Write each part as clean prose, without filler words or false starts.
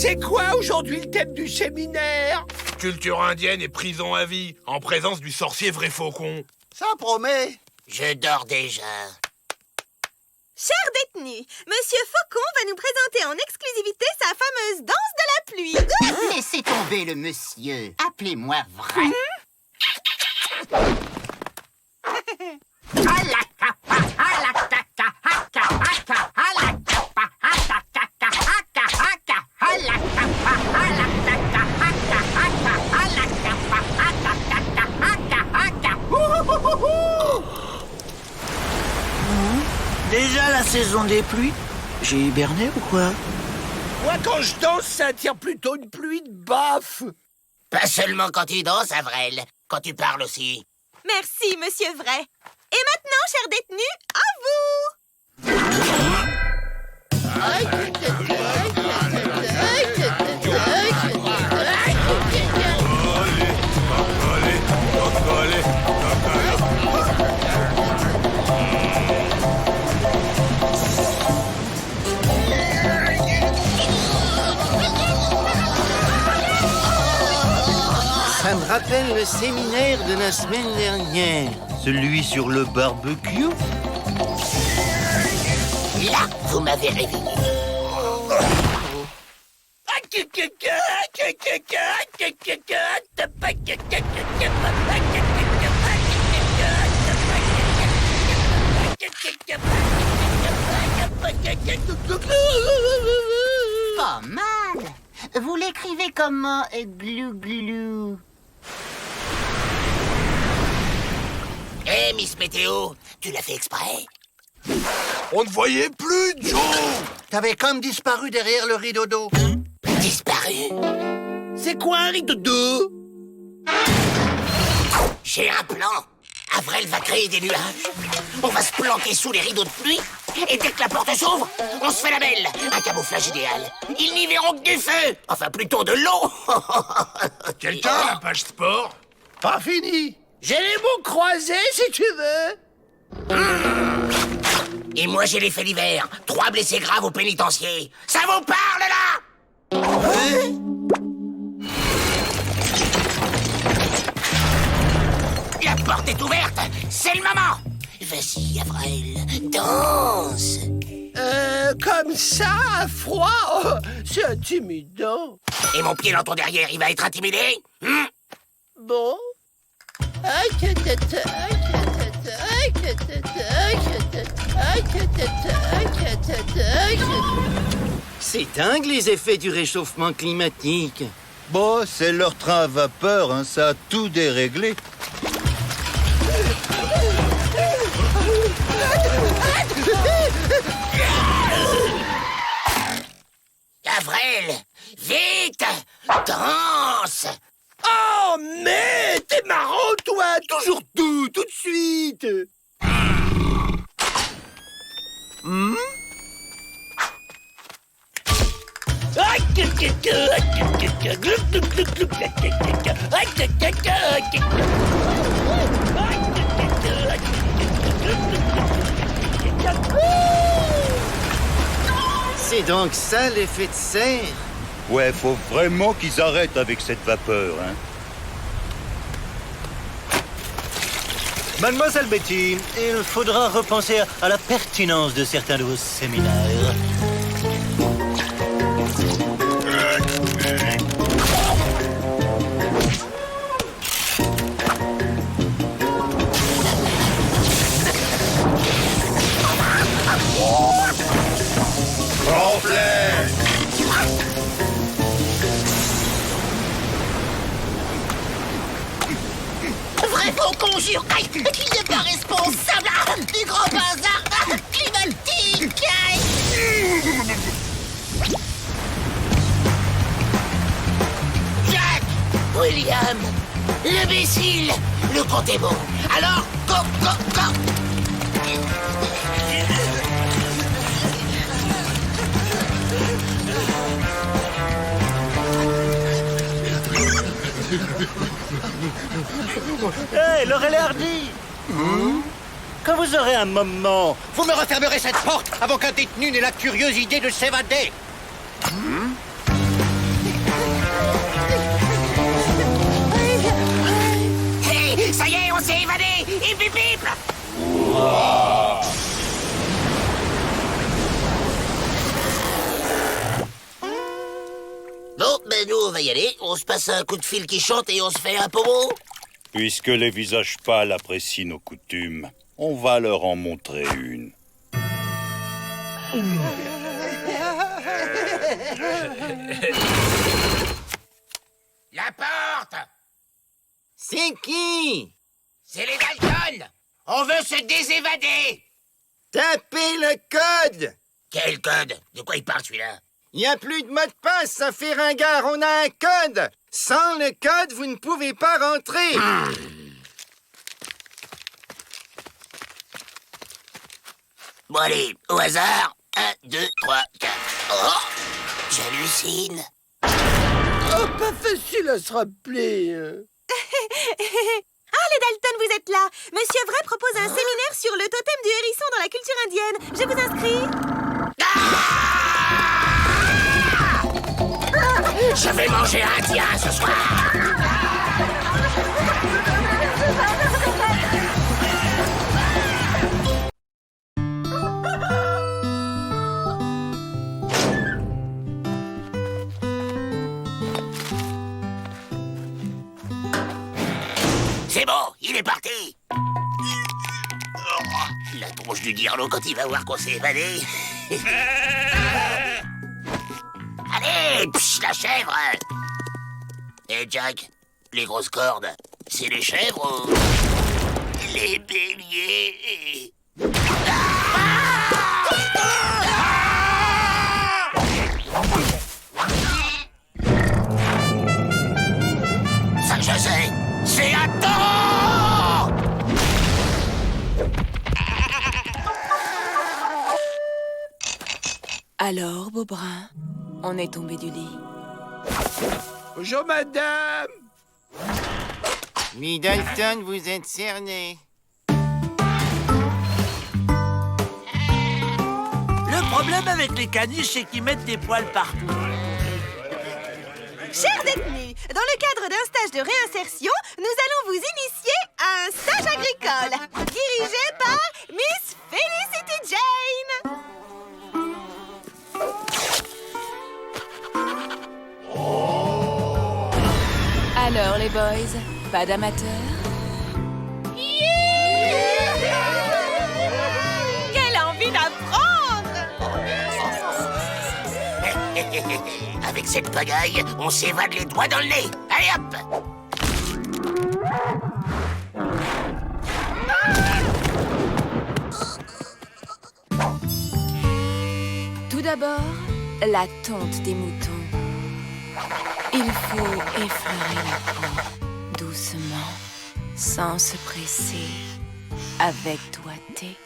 C'est quoi aujourd'hui le thème du séminaire? Culture indienne et prison à vie, en présence du sorcier vrai faucon. Ça promet. Je dors déjà. Chers détenus, Monsieur Faucon va nous présenter en exclusivité sa fameuse danse de la pluie. Laissez tomber le monsieur. Appelez-moi vrai. Déjà la saison des pluies? J'ai hiberné ou quoi? Moi, quand je danse, ça attire plutôt une pluie de baffes. Pas seulement quand tu danses, Avril. Quand tu parles aussi. Merci, Monsieur Vrai. Et maintenant, chers détenus, à vous. Ça me rappelle le séminaire de la semaine dernière. Celui sur le barbecue? Là, vous m'avez réveillé. Pas mal. Vous l'écrivez comment, glou-glou? Hé, Miss Météo, tu l'as fait exprès? On ne voyait plus, Joe. T'avais comme disparu derrière le rideau d'eau. Disparu? C'est quoi un rideau d'eau? J'ai un plan. Avril va créer des nuages. On va se planquer sous les rideaux de pluie. Et dès que la porte s'ouvre, on se fait la belle. Un camouflage idéal. Ils n'y verront que du feu. Enfin, plutôt de l'eau. Quelqu'un a la page sport? Pas fini. J'ai les mots croisés, si tu veux. Et moi, j'ai les faits divers. 3 blessés graves au pénitencier. Ça vous parle, là? La porte est ouverte. C'est le moment. Vas-y, Avril. Danse. Comme ça, à froid, oh, c'est intimidant. Et mon pied dans ton derrière, il va être intimidé? Bon. C'est dingue les effets du réchauffement climatique. Bon, c'est leur train à vapeur, hein, ça a tout déréglé. Avril, vite! Danse! Oh, mais t'es marrant, toi. Toujours tout de suite. C'est donc ça l'effet de serre? Ouais, faut vraiment qu'ils arrêtent avec cette vapeur, hein. Mademoiselle Betty, il faudra repenser à la pertinence de certains de vos séminaires. Vrai faucon, jure qu'il n'est pas responsable du grand bazar climatique. Jack, William, l'imbécile, le compte est bon. Alors, go. Hé, Laurel et Hardy! Quand vous aurez un moment, Vous me refermerez cette porte avant qu'un détenu n'ait la curieuse idée de s'évader. plaf. Bon, ben nous, on va y aller. On se passe un coup de fil qui chante et on se fait un pommeau. Puisque les visages pâles apprécient nos coutumes, on va leur en montrer une. La porte! C'est qui? C'est les Dalton! On veut se désévader! Tapez le code! Quel code? De quoi il parle celui-là? Il n'y a plus de mot de passe, ça fait ringard, on a un code! Sans le code, vous ne pouvez pas rentrer! Bon allez, au hasard. 1, 2, 3, 4. Oh! J'hallucine. Oh, pas facile à se rappeler. Ah, les Dalton, vous êtes là. Monsieur Vrai propose un séminaire sur le totem du hérisson dans la culture indienne. Je vous inscris. Je vais manger indien ce soir. C'est bon, il est parti. La tronche du dirlo quand il va voir qu'on s'est évadé. Allez, psh, la chèvre. Eh Jack, les grosses cordes, c'est les chèvres ou les béliers? Ça que je sais, c'est un taureau! Alors, Beaubrun, on est tombé du lit. Bonjour, madame. Les Dalton, vous êtes cernés. Le problème avec les caniches, c'est qu'ils mettent des poils partout. Chers détenus, dans le cadre d'un stage de réinsertion, nous allons vous initier à un stage agricole, dirigé par Miss Felicity Jane. Alors, les boys, pas d'amateurs? Quelle envie d'apprendre! Avec cette pagaille, on s'évade les doigts dans le nez. Allez hop! Tout d'abord, la tonte des moutons. Il faut effleurer la peau, doucement, sans se presser, avec doigté.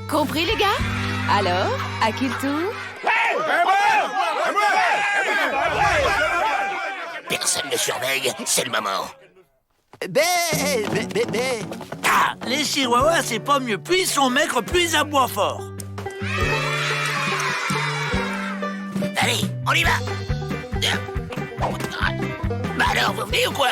Compris, les gars? Alors, à qui le tour? Personne ne surveille, c'est le moment. Ah, les chihuahuas, c'est pas mieux. Plus ils sont maigres, plus ils aboient fort. Allez, on y va! Bah alors, vous venez ou quoi?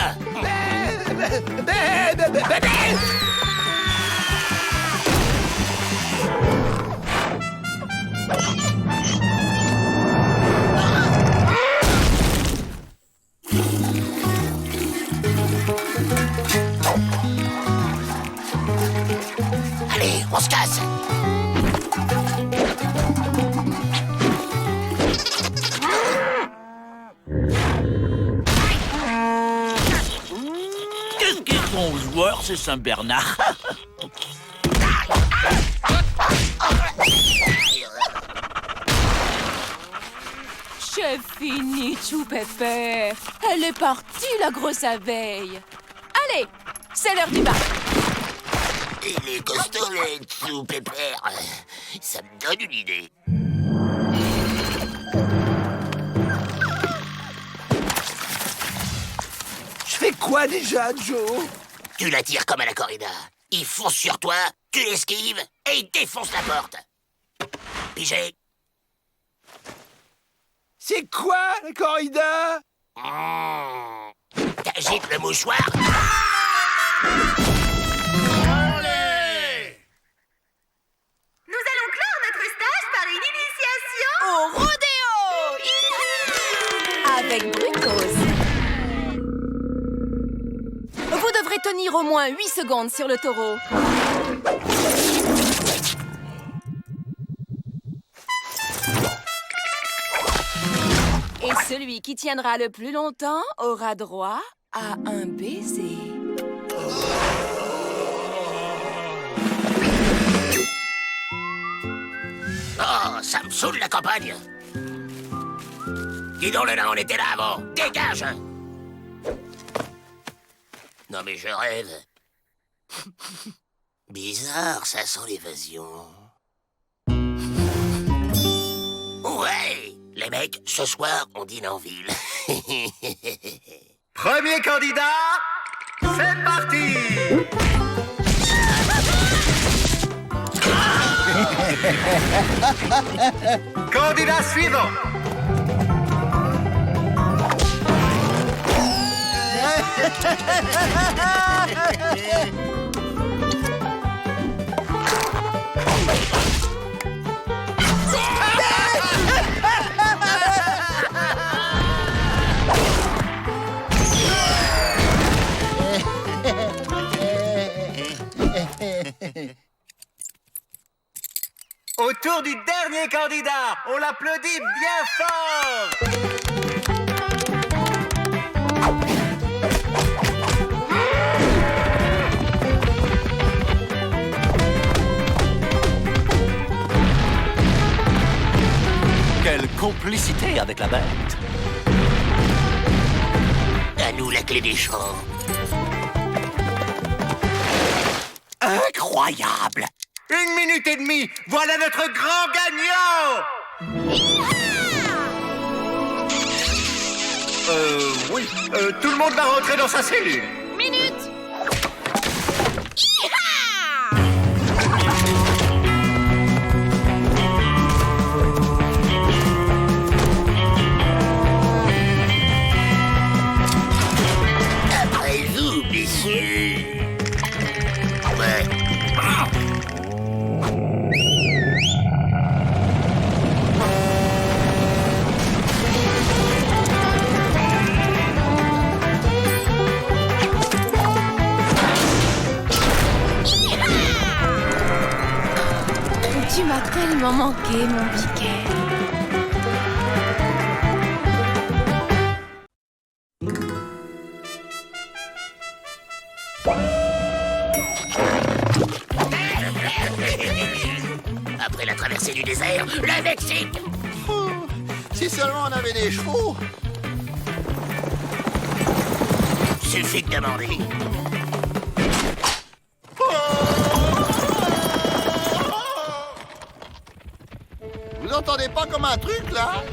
Allez, on se casse! Qu'est-ce qu'ils font aux joueurs, ces Saint-Bernard? C'est fini, Chou Pépère. Elle est partie, la grosse abeille. Allez, c'est l'heure du bain. Il est costaud, le sous-pépère. Ça me donne une idée. Je fais quoi déjà, Joe? Tu la tires comme à la corrida. Il fonce sur toi, tu l'esquives et il défonce la porte. Pigé. C'est quoi, la corrida? T'agites le mouchoir. avec Brutos. Vous devrez tenir au moins 8 secondes sur le taureau. Et celui qui tiendra le plus longtemps aura droit à un baiser. Oh, ça me saoule la campagne. Dis donc, le nain, on était là avant. Dégage! Non mais je rêve. Bizarre, ça sent l'évasion. Ouais! Les mecs, ce soir, on dîne en ville. Premier candidat, c'est parti. Candidat suivant. Au tour du dernier candidat, on l'applaudit bien fort. Quelle complicité avec la bête! À nous la clé des champs. Incroyable! 1 minute et demie, voilà notre grand gagnant! Oui. Tout le monde va rentrer dans sa cellule. Minute. Après vous, messieurs. Ouais. Tu m'as tellement manqué, mon piquet. Après la traversée du désert, le Mexique. Si seulement on avait des chevaux. Suffit de demander. Vous entendez pas comme un truc, là?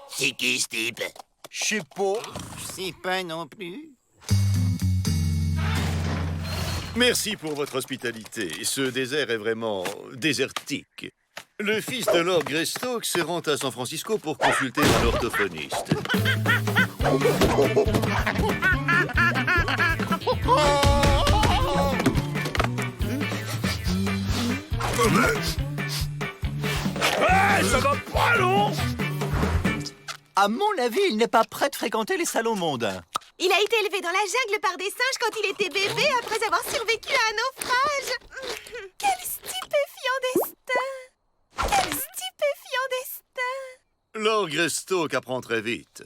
C'est qui, ce type? Je sais pas. Je sais pas non plus. Merci pour votre hospitalité. Ce désert est vraiment désertique. Le fils de Lord Greystoke se rend à San Francisco pour consulter un orthophoniste. Ça va pas long! À mon avis, il n'est pas prêt de fréquenter les salons mondains. Il a été élevé dans la jungle par des singes quand il était bébé après avoir survécu à un naufrage. Quel stupéfiant destin! Quel stupéfiant destin! Lord Greystoke apprend très vite.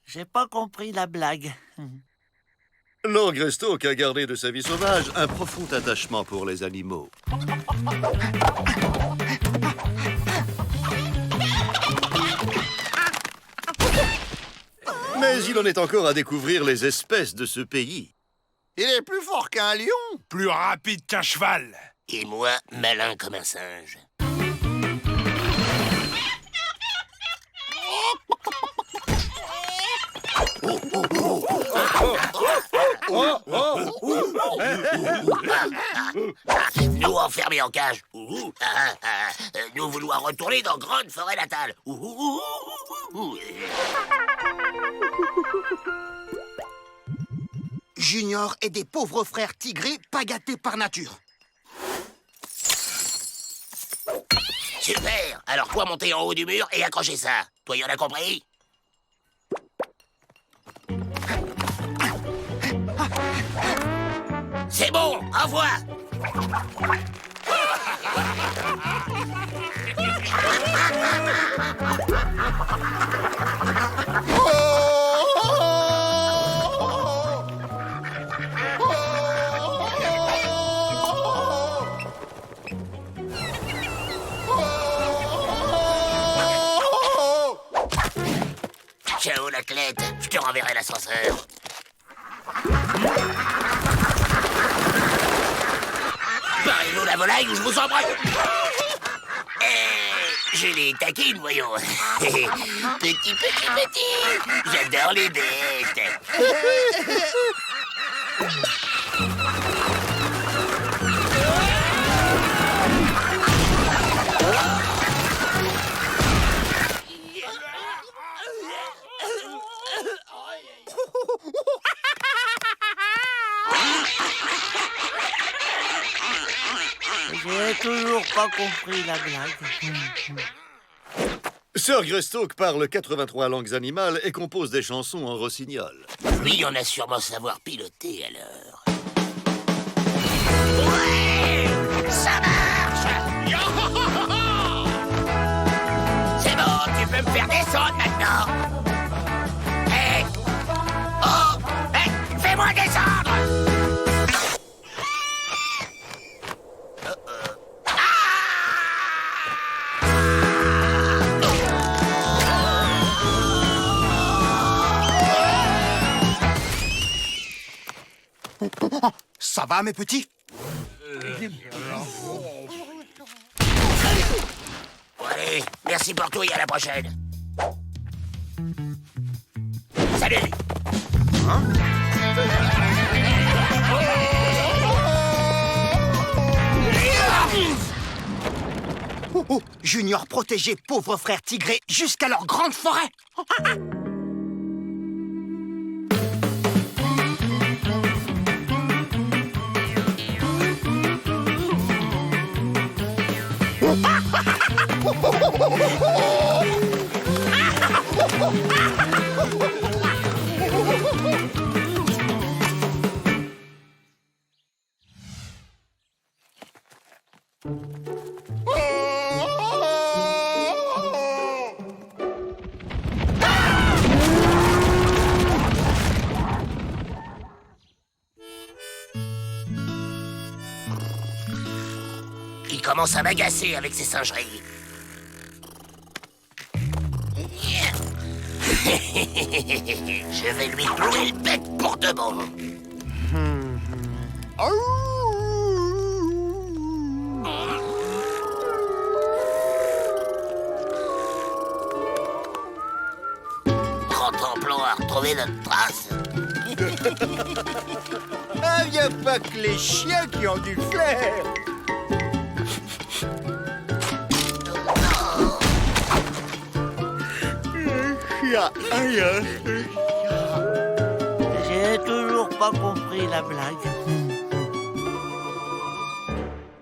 J'ai pas compris la blague. Lord Greystoke a gardé de sa vie sauvage un profond attachement pour les animaux. Mais il en est encore à découvrir les espèces de ce pays. Il est plus fort qu'un lion. Plus rapide qu'un cheval. Et moi, malin comme un singe. Nous enfermés en cage. Nous vouloir retourner dans grande forêt natale. Junior est des pauvres frères tigrés pas gâtés par nature. Super. Alors toi, monter en haut du mur et accrocher ça. Toi, y'en as compris? C'est bon, envoie. Ciao, l'athlète. Je te renverrai l'ascenseur. Barrez-vous la volaille ou je vous embrasse. Je les taquine, voyons. Petit. J'adore les bêtes. J'ai toujours pas compris la blague. Sir Greystoke parle 83 langues animales et compose des chansons en rossignol. Lui, on a sûrement savoir piloter, alors. Ouais! Ça marche! C'est bon, tu peux me faire descendre maintenant! Hé! Oh! Hé! Fais-moi descendre! Ça va, mes petits? Bon, allez, merci pour tout et à la prochaine. Salut! Junior protégeait pauvres frères tigrés jusqu'à leur grande forêt. Il commence à m'agacer avec ses singeries. Je vais lui clouer le bec pour de bon. Grand plan à retrouver notre trace. Ah, y a pas que les chiens qui ont du flair. J'ai toujours pas compris la blague.